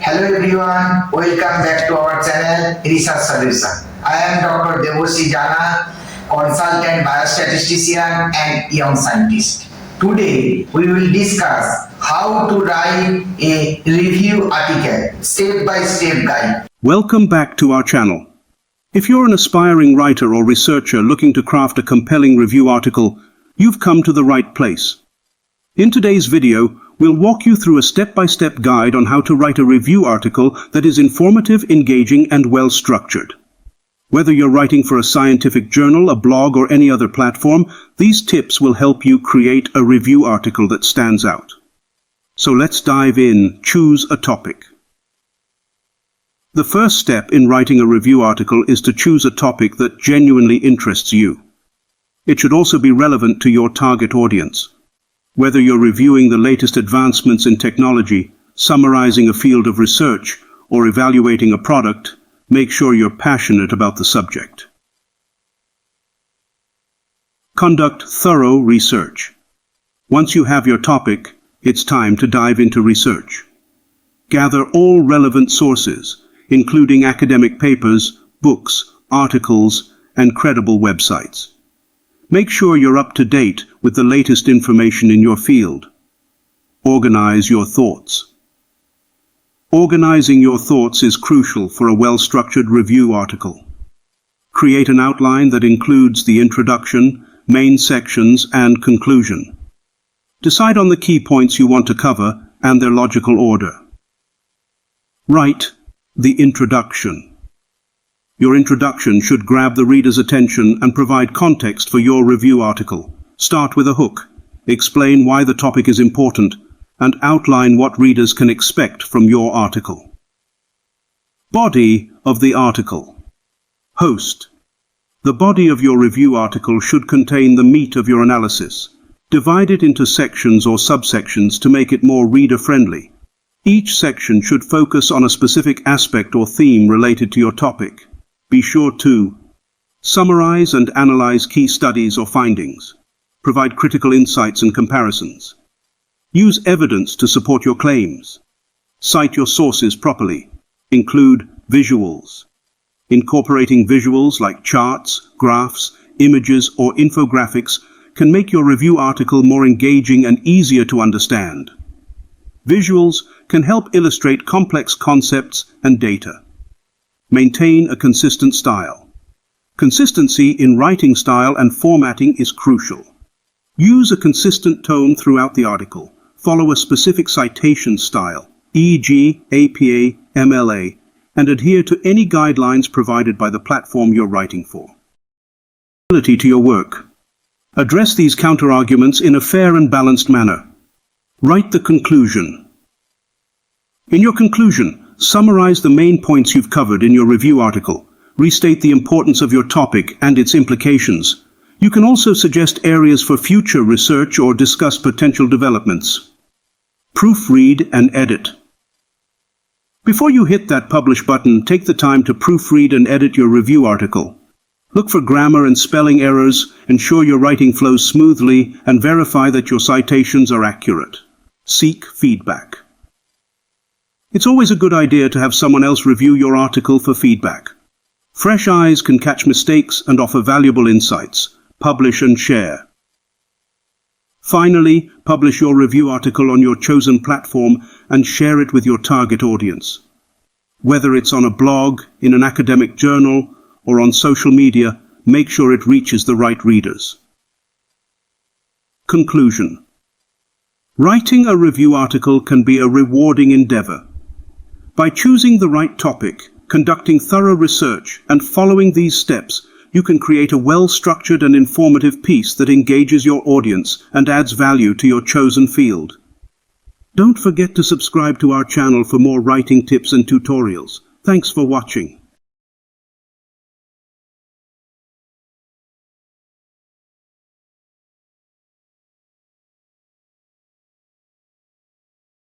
Hello everyone, welcome back to our channel Research Solution. I am Dr.Debarshi Jana, consultant biostatistician and young scientist. Today we will discuss how to write a review article, step-by-step guide. Welcome back to our channel. If you're an aspiring writer or researcher looking to craft a compelling review article, you've come to the right place. In today's video, we'll walk you through a step-by-step guide on how to write a review article that is informative, engaging, and well-structured. Whether you're writing for a scientific journal, a blog, or any other platform, these tips will help you create a review article that stands out. So let's dive in. Choose a topic. The first step in writing a review article is to choose a topic that genuinely interests you. It should also be relevant to your target audience. Whether you're reviewing the latest advancements in technology, summarizing a field of research, or evaluating a product, make sure you're passionate about the subject. Conduct thorough research. Once you have your topic, it's time to dive into research. Gather all relevant sources, including academic papers, books, articles, and credible websites. Make sure you're up to date with the latest information in your field. Organize your thoughts. Organizing your thoughts is crucial for a well-structured review article. Create an outline that includes the introduction, main sections, and conclusion. Decide on the key points you want to cover and their logical order. Write the introduction. Your introduction should grab the reader's attention and provide context for your review article. Start with a hook, explain why the topic is important, and outline what readers can expect from your article. Body of the article. Host. The body of your review article should contain the meat of your analysis. Divide it into sections or subsections to make it more reader-friendly. Each section should focus on a specific aspect or theme related to your topic. Be sure to summarize and analyze key studies or findings. Provide critical insights and comparisons. Use evidence to support your claims. Cite your sources properly. Include visuals. Incorporating visuals like charts, graphs, images, or infographics can make your review article more engaging and easier to understand. Visuals can help illustrate complex concepts and data. Maintain a consistent style. Consistency in writing style and formatting is crucial. Use a consistent tone throughout the article. Follow a specific citation style, e.g. APA, MLA, and adhere to any guidelines provided by the platform you're writing for. To your work. Address these counter-arguments in a fair and balanced manner. Write the conclusion. In your conclusion, summarize the main points you've covered in your review article. Restate the importance of your topic and its implications. You can also suggest areas for future research or discuss potential developments. Proofread and edit. Before you hit that publish button, take the time to proofread and edit your review article. Look for grammar and spelling errors, ensure your writing flows smoothly, and verify that your citations are accurate. Seek feedback. It's always a good idea to have someone else review your article for feedback. Fresh eyes can catch mistakes and offer valuable insights. Publish and share. Finally, publish your review article on your chosen platform and share it with your target audience. Whether it's on a blog, in an academic journal, or on social media, make sure it reaches the right readers. Conclusion. Writing a review article can be a rewarding endeavor. By choosing the right topic, conducting thorough research, and following these steps, you can create a well-structured and informative piece that engages your audience and adds value to your chosen field. Don't forget to subscribe to our channel for more writing tips and tutorials. Thanks for watching.